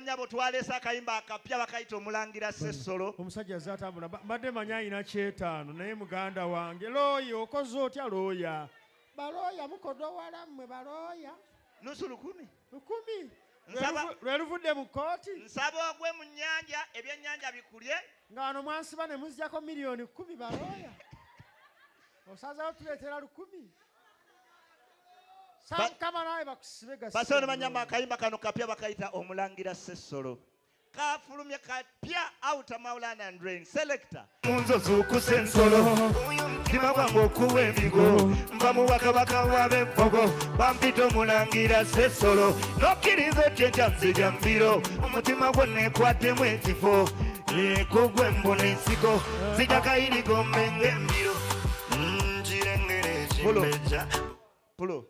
Nyabo twalesa akayimba akapya bakayita omulangira Ssessolo. Omusajja azatambula mbadde manya ayina kyetaano naye muganda wange looya okoze otya looya balooya mukodowala mmwe balooya nusu 10 lwe luvudde mu kooti nsaba ogwe mu nnyanja ebyennyanja bikulye nga wano mwansiba ne muzijjako miliyoni 10 balooya osazawo tuleetera 10 Kama nawe bakusibe gasi. Basono banyamba akayimba kano kapya bakayita omulangira Ssessolo. Kafulumye kapya outa Maulana and Rain selector. Munzo zukuse nsolo. Mutima gwange okuwa ebigo. Nva mu bakabaka w'ab'empogo. Bampita omulangira Ssessolo. Nokkiriza ekyenkya nzija mbiro. Omutima gwo neekwaddemu ekifo. Yeekogwe mbona ensiko. Nzija kayirigo mmenga embiro. Njirengere ekimbeja. Pulo.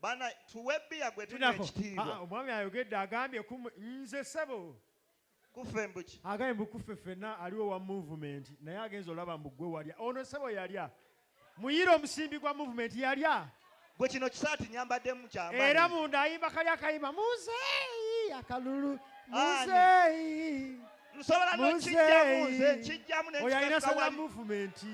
Bana tuwebbiya gwe tulina ekitiibwa. Omwami ayogedde agambye nze ssebo. Kufe mbuki. Agambye mbukufe ffenna aliwo wa movement naye agenza olaba mbugwe walya. Ono ssebo yalya. Muyiro omusimbi gwa movement yalya. Gwe kino kisaati nyambaddemu kyamba. Era munda ayimba kali akayimba muzeeyi akalulu muzeeyi. Nsobola n'okijjamu nze nkijjamu oyo alina sala movement.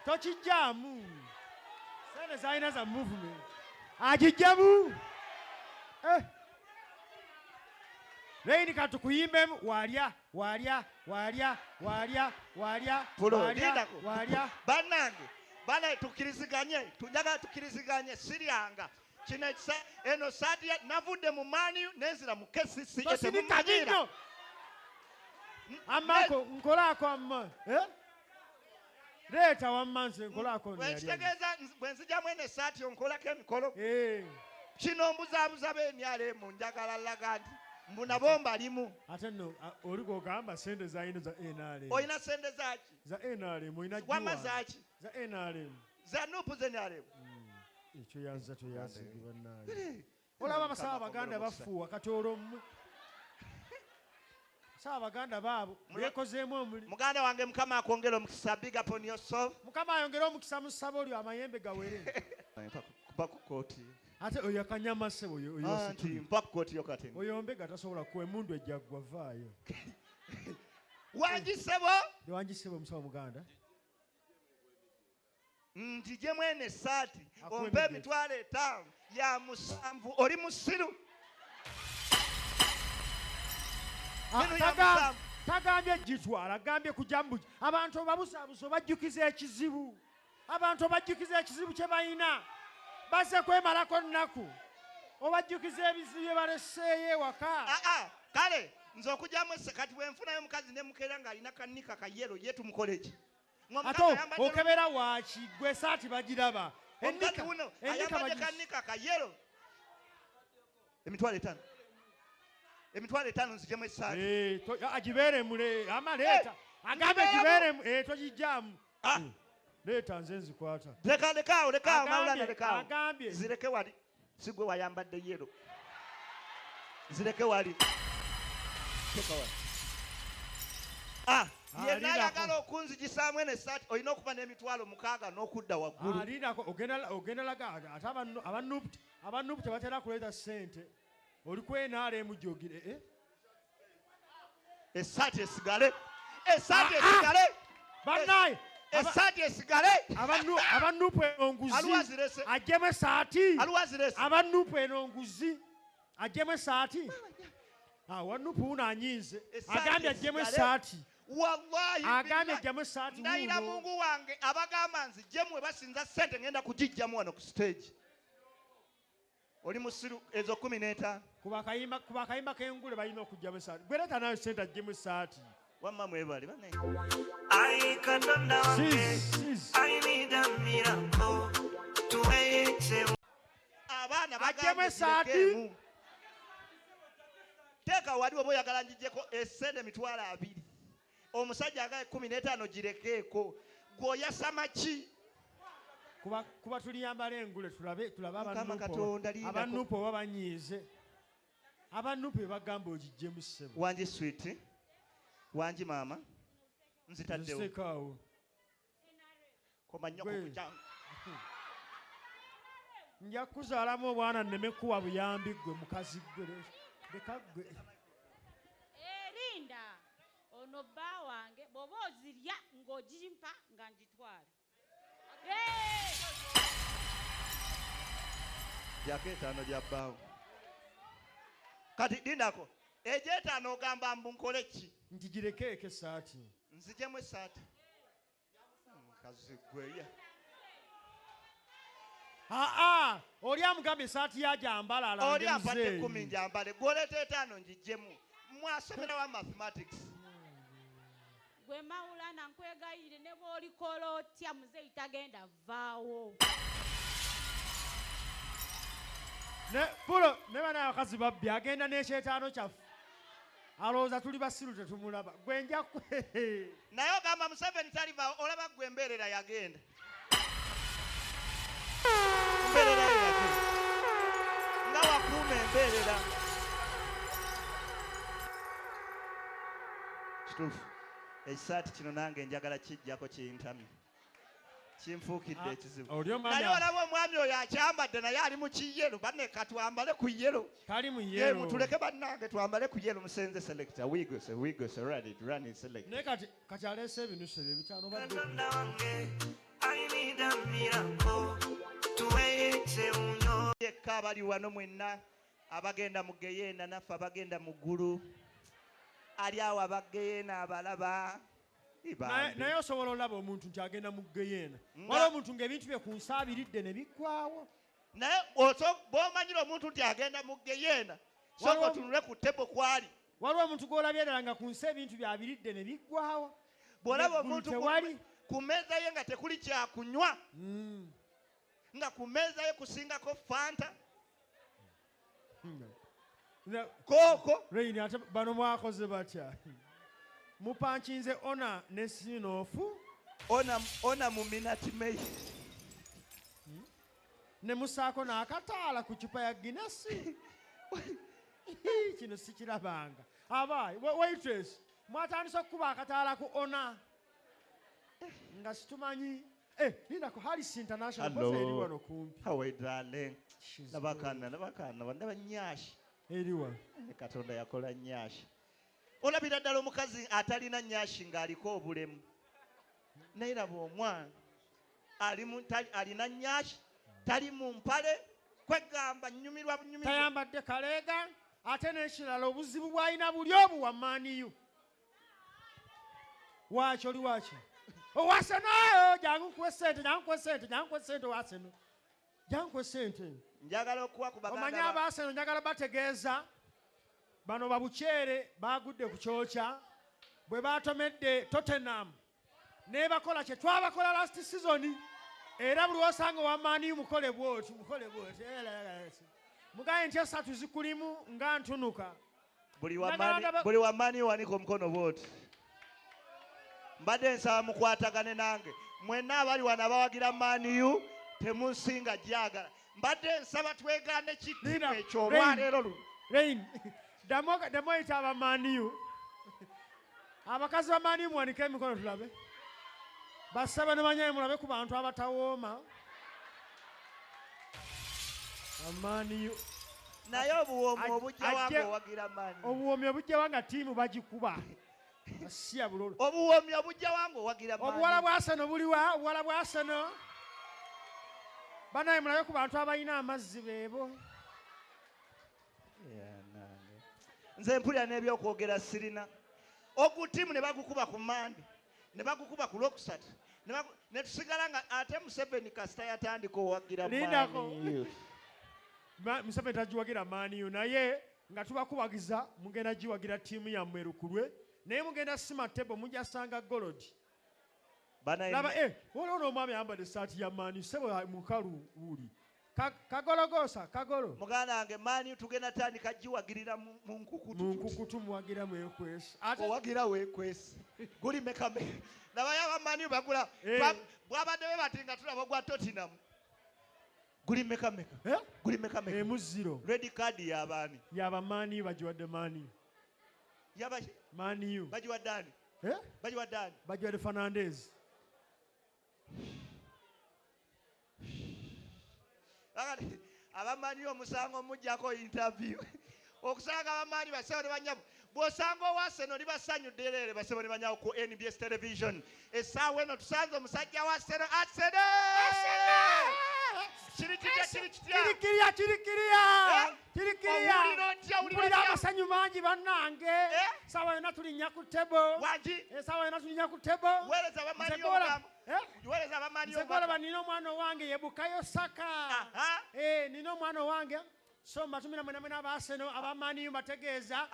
Tokijjamu. Zayina za movement. Ajijabu. Reini katukuyimbe walya. Banange. Bana tukiriziganye. Tunjaga tukiriziganye. Sirianga. Kino ekisa eno Sadia navudde mu Maniu nenzira mu KCC. Tosini kajinyo. Amako nkolako amma. Leta wammanse nkolako nali. Wekitegeza bwenzija mwene saati onkolako emikolo. Kino mbuzaabuza b'emyalo mu njagala laga nti mbuna bomba limu. Ate nno oliko ogamba sente zayino za NRM. Oyina sente zaki? Za NRM oyina jiwa. Wama zaki? Za NRM. Za nupu ze NRM. Ekyo yanza toyasigibwa naye. Olaba abasawo Abaganda bafuuwa katoolo mmwe. Sawa Baganda baabo bekozeemu omuli. Muganda wange Mukama akwongera omukisa big up on yourself. Mukama ayongera omukisa mu ssabo lyo amayembe gawere. Kuba ku kooti. Ate oyo akanyama ssebo oyo situli. Mpa ku kooti yo kati. Oyo mbega tasobola kuwa emundu ejja gwavaayo. Wangi ssebo. Wangi ssebo omusawo Muganda. Njije mwene saati. Ompe emitwalo 5 ya musanvu oli musiru. Tagambye gitwala agambye kujambu abantu babusaabuso bajjukiza ekizibu abantu bajjukiza ekizibu kye bayina baze kwemalako nnaku obajjukiza ebizibu bye baleseeyo ewaka kale nze okujjamu kati bwenfunayo omukazi ne mukeera ng'alina kannika kayero ye tumukole ki ate okebera waaki gwe saati bagiraba ayambadde kannika kayero emitwalo 5 emitwalo 5 nzijemu esaati. Agibeere mule amaleeta. Agambe gibeere togijjamu. Leeta nze nzikwata. Lekaawo Maulana lekaawo. Agambye. Zireke wali. Sigwe wayambadde yero. Zireke wali. Teka wali. Yenna ayagala okunzijisaamu eno esaati olina okuba n'emitwalo 6 n'okudda waggulu. Alindako ogenda laga ate abanupu tebatera kuleeta ssente. Oli NRM jogire esaati esigale bannaye esaati esigale abanupu enonguzi ajjemu esaati abanupu enonguzi ajjemu esaati wanupu uno anyize agambye ajjemu esaati wallahi agambye ajjemu esaati ndayira Mungu wange abagamba nzijjemu we basinza ssente ngenda kugijjamu wano ku stage. Oli musiru ezo 15 kuba kayimba kengule balina okujjamu esaati gwereta nayo sente ajjemu esaati wamma mwebali bane abaana ajjemu esaati teeka wali oba oyagala njijjeko essente emitwalo 2 omusajja agaye 15 girekeeko gwoyasama ki kuba tuliyambala engule tulabe abanupu oba banyiize abanupu bagamba ogijjemu ssebo wangi sweet wangi maama nzitaddewo koma nnyo kukujja nja kuzaalamu obwana nneme kuwa buyambi gwe mukazi gwe leka gwe Linda ono bba wange bw'oba ozirya ng'ogimpa nga ngitwala. Jako etaano gya bbaawo. Kati Lindako egy'etaano ogamba mbu nkole ki? nti girekeeko essaati. Nzijemu essaati. Mukazi gweya. Oli amugamba essaati ya gyambala alange Oli ampadde muzeeyi. 10 njambale. Gw'oleeta etaano ngijjemu. Mwasomerawa mathematics. Gwe Mawulana nkwegayirire ne bw'olikola otya muzeeyi tagenda vaawo. Ne pulo ne bana abakazi babbi agenda n'ekyetaano kyaffe. Alowooza tuli basiru tetumulaba. Gwe nja Naye ogamba Museveni taliva olaba gwe embeerera yagenda. Embeerera ye yagenda. Nga wakuuma embeerera. Kituufu. Ekisaati kino nange njagala kijjako kiyintamye. Kinfuukidde ekizibu. Naye olaba omwami oyo akyambadde naye ali mu kiyero. Banne katwambale ku yero. Kali mu yero. Tuleke bannange twambale ku yero musenze selector. Wigose, ready, running selector. Ne kati aleese ebinusu ebyo bitaano badde. Yekka abali wano mwenna abagenda mu geyeena naffe abagenda mu ggulu. Ali awo abageyeena abalaba. Naye osobola olaba omuntu nti agenda mu geyeena. Waliwo omuntu ng'ebintu bye ku nsi abiridde ne biggwawo. Naye bw'omanyira omuntu nti agenda mu geyeena sooka otunule ku ttebo kwali. Waliwo omuntu gw'olabye ddala nga ku nsi ebintu byabiridde ne biggwawo. Bw'olaba omuntu ku mmeeza ye nga tekuli kyakunywa nga ku mmeeza ye kusingako fanta kooko. Raini ate bano mwakoze batya? Mupankinze ona ne sinofu. Ona mu minati mei. Ne musaako n'akataala ku cupa ya Guinness. Kino sikirabanga. Abayi, waitress, mwatandisa okukuba akataala ku ona. Nga situmanyi. Lindako Harris International koze eri wano kumpi. How are you, darling? Nabakana, wandaba nnyashi. Eriwa. Katonda yakola nnyashi. Olabira ddala omukazi atalina nnyashi ng'aliko obulemu. Naye laba omwana alina nnyashi, tali mu mpale, kwegamba nnyumirwa bunyumirwa. Tayambadde kaleega, ate n'ekirala obuzibu bw'alina buli obu wa maaniyu. Waaki oli waaki? Owaseno jangu nkuwe ssente owaseno. Jangu nkuwe ssente. Njagala okuwa ku baganda. Omanyi abaaseno njagala bategeeza bano babukyere baagudde ku kyokya bwe baatomedde Tottenham ne bakola kye twabakola last season era buli osanga wa maaniyu mukole bwoti. Mugaye nti esatu zikulimu nga ntunuka. Buli wa maaniyu wanika omukono bwoti. Mbadde nsaba mukwatagane nange. Mwenna abali wano abawagira maaniyu temunsinga gyagala. Mbadde nsaba twegane kitimu ekyo olwaleero luno. Rain, damo oyita aba maaniyu. Abakazi ba maaniyu muwanike emikono tulabe. Basaba ne banyaye mulabe ku bantu abatawooma. Amaaniyu. Naye obuwoomi obujja wange owagira maaniyu. Obuwoomi obujja wanga ttiimu bagikuba. Asiya bulolo. Obuwoomi obujja wange owagira maaniyu. Obuwala bwa Arsenal buliwa? Obuwala bwa Arsenal. Banaye mulabe ku bantu abalina amazzi beebo. Nze mpulira n'ebyokwogera sirina. Ogutiimu ne bagukuba ku Mande, ne bagukuba ku Lwokusatu, ne tusigala nga ate Museveni kasita yatandika owagira maaniyu. Museveni tagiwagira maaniyu naye nga tubakubagiza mugenda giwagira ttiimu yammwe erukulwe naye mugenda sima ttebo mujja sanga golodi. Laba waliwo n'omwami ayambadde essaati ya maaniyu sebo mukalu wuli. Kagologosa, kagolo. Muganda wange maaniyu tugenda tandika giwagirira mu nkukutu. Mu nkukutu muwagira mwekwesi. Owagira weekwesi. Guli mekame. Nabayo aba maaniyu bagula. Bwabadde be bati nga tulaba ogwa Tottenham. Guli mekameka. Guli mekameka. Emuziro. Red card y'abaani. Yaba maaniyu bagiwadde maaniyu. Yaba maaniyu. Bagiwadde ani? Bagiwadde ani? Bagiwadde Fernandez. Abamanyi omusango mujjako interview. okusanga abamaanyi basebo ne banyabo bw'osanga owaseno libasanyudde ereere basebo ne banyabo ku NBS television essaawa eno tusanze omusajja wa seno asene kiri kitya mpulira amasanyu mangi bannange saawa yonna tulinnya ku tebo esaawa yonna tulinnya ku tebo weereza abamaanyi nsegoolaba nina omwana owange yebukayo saka nina omwana owange so mbatumira mwenamwena abaaseno abamaaniyo mbategeeza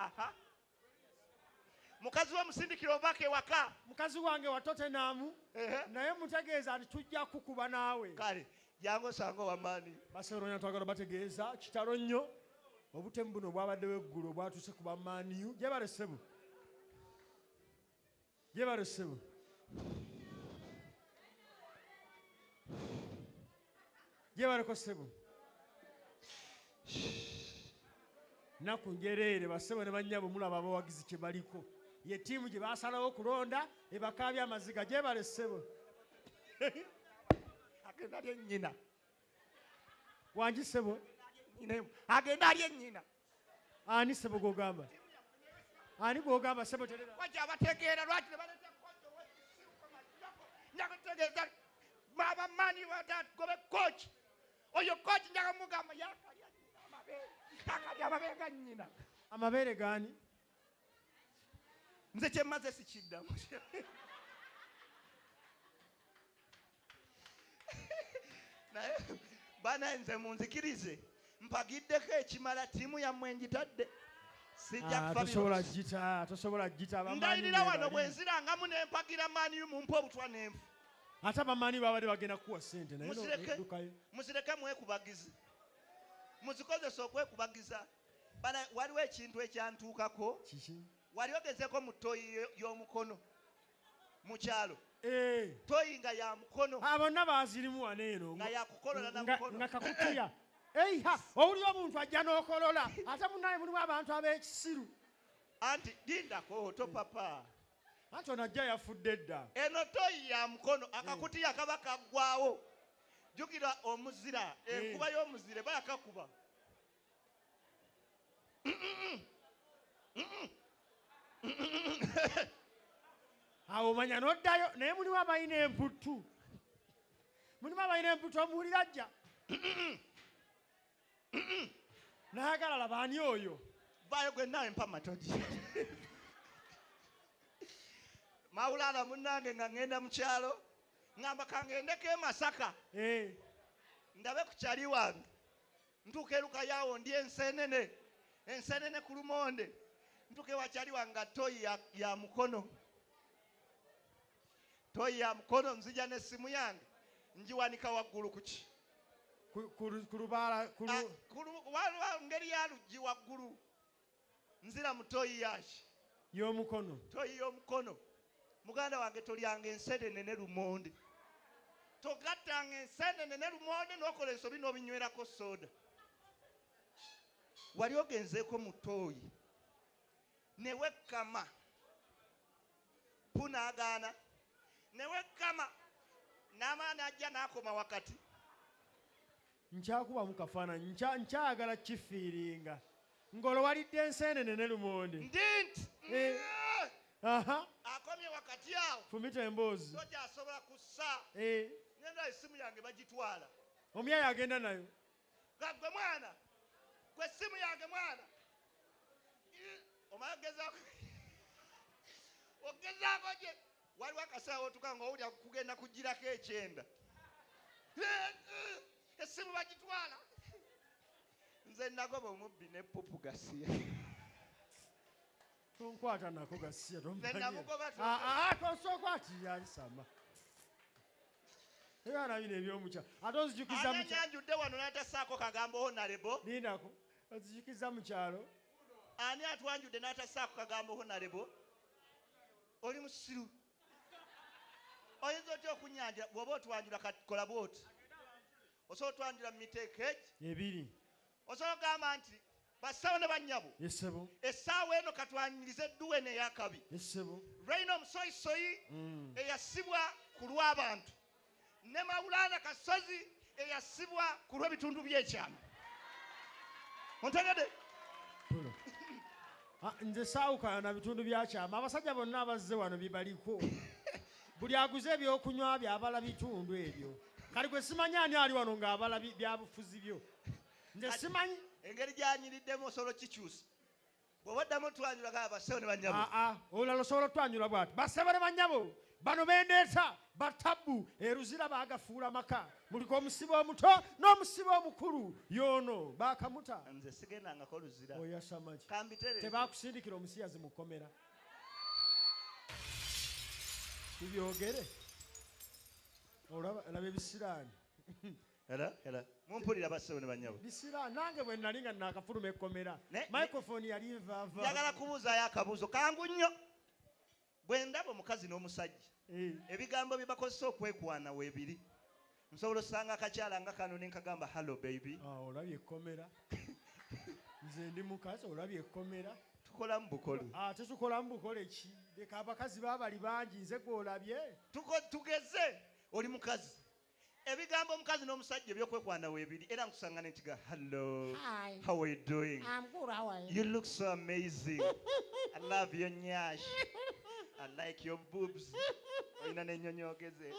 mukazi we musindikira ovako ewaka mukazi wange wa Tottenham naye mutegeeza nti tujja kukuba naawe kale jangu osanga owamaanyi baseronya twagala bategeeza kitalo nnyo obutemu buno bwabaddewo eggulu obwatuuse ku bamaaniyu gyebale ssebo gyebale ssebo gyebaleko ssebo naku njereere bassebo ne bannyabo mulaba abawagizi kye baliko ye ttiimu gye baasalawo okulonda ebakaabya amaziga gyebale ssebo agenda ali ennyina wangi ssebo agenda ali ennyina ani ssebo gogamba ani gwogamba ssebo terera wajja abategeera lwaki ne baleeta njakutegeeza abamaanyi gobe kochi oyo kochi njaga mugamba yakalya amabeere ga nnyina amabeere gaani nze kyemmaze sikiddamu naye banaye nze munzikirize mpagiddeko ekimala ttiimu yammwe njitadde sijja tosobola gita ndayirira wano bwe nzirangamu ne mpagira maaniyu mumpe obutwa n'enfu ate abamaanyi babadde bagenda kuwa ssente muzireke mwekubagize muzikozesa okwekubagiza waliwo ekintu ekyantuukako wali ogezeeko mu toyi y'omukono mu kyalo toyi nga ya mukono bonna bazirimu waneeno nga yakukolola na mukono nga kakutiya owuli omuntu ajja n'okolola ate munnaye mulimu abantu ab'ekisiru anti lindako topapa anti ono ajja yafudde dda eno toyi ya mukono akakutiya kaba kaggwawo jjukira omuzira enkuba y'omuzire bayakakuba awo manya n'oddayo naye mulimu abalina emputtu omuwulira ajja nayagala laba ani oyo vayo gwe nawe mpa matogi mawulala munnange nga ŋŋenda mu kyalo ŋŋamba kangendeko e Masaka ndabe ku kyali wange ntuuka erukayawo ndi ensenene ku lumonde ntuuka ewa kyali wange nga toyi ya mukono nzija n'essimu yange njiwanika waggulu kuki ku lubaala ngeri ya luggi waggulu nzira mu toyi yaki toyi y'omukono muganda wange tolyanga ensenene ne lumonde togattanga ensenene ne lumonde n'okola ensobi n'obinywerako soda wali ogenzeeko mu toyi newekkama punaagaana newekkama n'amaani ajja n'akoma wakati nkyakubamu kafaananyi nkyagala kifiiringa ng'olowalidde enseenene ne lumonde ndinti akomye wakati awo fumita emboozi tokyasobola kussa nenda essimu yange bagitwala omuyayi agenda nayo gagwe mwana gwe essimu yange mwana omala ogezaako gye waliwo akaseera wotuka nga owulira kugenda kugirako ekyenda essimu bagitwala nze nagoba omubbi n'eppupu gasiya tonkwata nako gasiya tosokwatira alisama ebyana bino ebyomukya ate ozijukiza anyanjudde wano n'atasaako kagambo honarebo lindako ozijukiza mu kyalo ani atwanjudde n'atasaako kagambo honarebo oli musiru oyinza otya okunyanjula bw'oba otwanjula kola bwoti osobola otwanjula mu miteeko ebiri osobola ogamba nti basawo ne bannyabo essaawa eno katwanyirize edduwene eyakabi lwalina omusoyisoyi eyasibwa ku lw'abantu ne Mawulana Kasozi eyasibwa ku lw'ebitundu by'ekyama ontegedde nze saawukana na bitundu byakyama abasajja bonna abazze wano bibaliko buli aguze ebyokunywa byabala bitundu ebyo kale gwe simanyi ani ali wano ng'abala byabufuzi byo nze simanyi engeri gyanyiriddemu osobola kikyusa bw'obaddamu twanjulako abasewo ne bannyabo olala osobola otwanjula bwati bassebo ne bannyabo bano bendeeta batabbu eruzira baagafuula maka muliko omusibe omuto n'omusibe omukulu yoono baakamuta nze sigendangako luzira oyasamaki kambitere tebaakusindikira omusiyazi mu kkomera tubyogere olaba ebisiraani era mumpulira basewo ne bannyabo bisiraani nange bwe nali nga naakafuluma ekkomera microphone yali nvaava njagala kubuuzaayo akabuuzo kangu nnyo bwe ndaba omukazi n'omusajja ebigambo bye bakozesa okwekwana weebiri nsobola osanga akakyala nga kano ne nkagamba hallo baby olabye ekkomera nze ndi mukazi olabye ekkomera tukolamu bukolo ate tukolamu bukole ki leka abakazi baabali bangi nze gwolabye tugeze oli mukazi ebigambo omukazi n'omusajja ebyokwekwana weebiri era nkusanga ne ntiga hello how are you doing you look so amazing I love your nyash I like your boobs olina n'ennyonyoogeze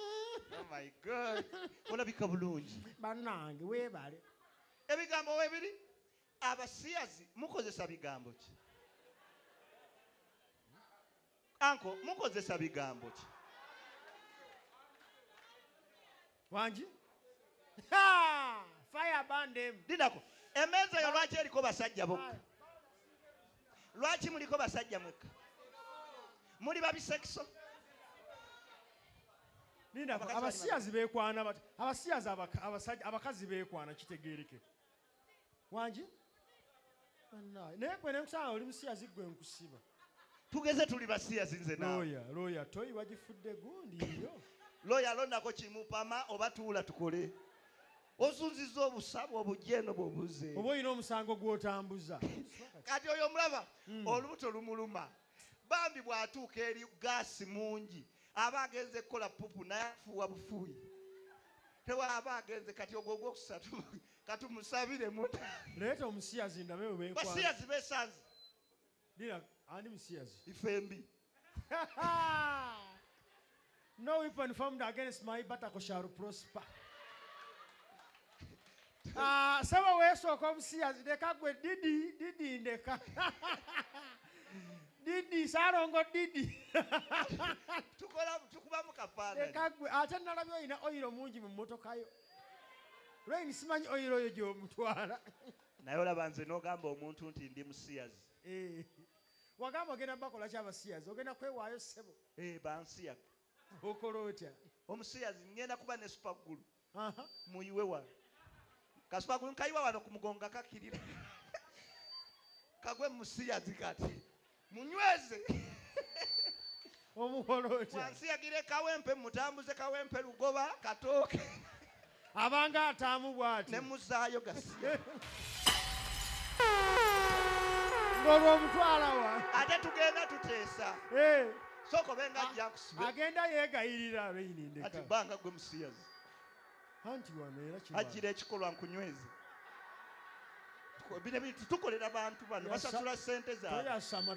oh my god olabika bulungi bannange weebale ebigambo weebiri abasiyazi mukozesa bigambo ki anko mukozesa bigambo ki wangi fire bandem dinako emeeza eyo lwaki eriko basajja bokka lwaki muliko basajja mwekka muli babisekiso abasiyazi beekwana bati abasiyazi abakazi beekwana kitegeereke wangi naye gwe nenkusanga oli musiyazi gwe nkusiba tugeze tuli basiyazi nze nawe looya toyi wagifudde gundi yo looya alondako kimupama oba tuula tukole osunziza obusabu obujeno bwobuze oba olina omusango gw'otambuza kati oyo omulaba olubuto lumuluma bambi bw'atuuka eri gaasi mungi aba agenze kukola pupu naye afuuwa bufuuyi tewaba agenze kati ogwo ogwokusatu katumusabire muta leeta omusiyazi ndabe webeekwa basiyazi beesanze dira ani musiyazi ifembi no weapon formed against my battle shall prosper saba weesooka omusiyazi leka gwe didi ndeka didi saalongo didi tukubamu kafaanani leka gwe ate nalabye olina oyiro mungi mu mmotokayo lweni simanyi oyiro oyo gy'omutwala naye olaba nze n'ogamba omuntu nti ndi musiyazi wagamba ogenda bakola ki abasiyazi ogenda kwewaayo ssebo bansiyaga okola otya omusiyazi ngenda kuba ne supagulu muyiwe wano kasupagulu nkayiwa wano ku mugongo kakirira kagwe musiyazi kati munyweze omukola otya wansiyagire kawempe mutambuze kawempe lugoba katooke abanga ataamu bw'ati ne muzaayo gasiya ng'olwo omutwala wa ate tugenda tuteesa soko benga ajja kusibe agenda yeegayirira lweyinindeka ati banga gwe musiyazi anti wano era agira ekikolwa nkunyweze tukolera bantu bano basasula sente zaabwe toyasama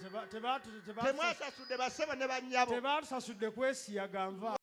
temwasasudde baseba ne bannyabo tebaatusasudde kwesiyaga nva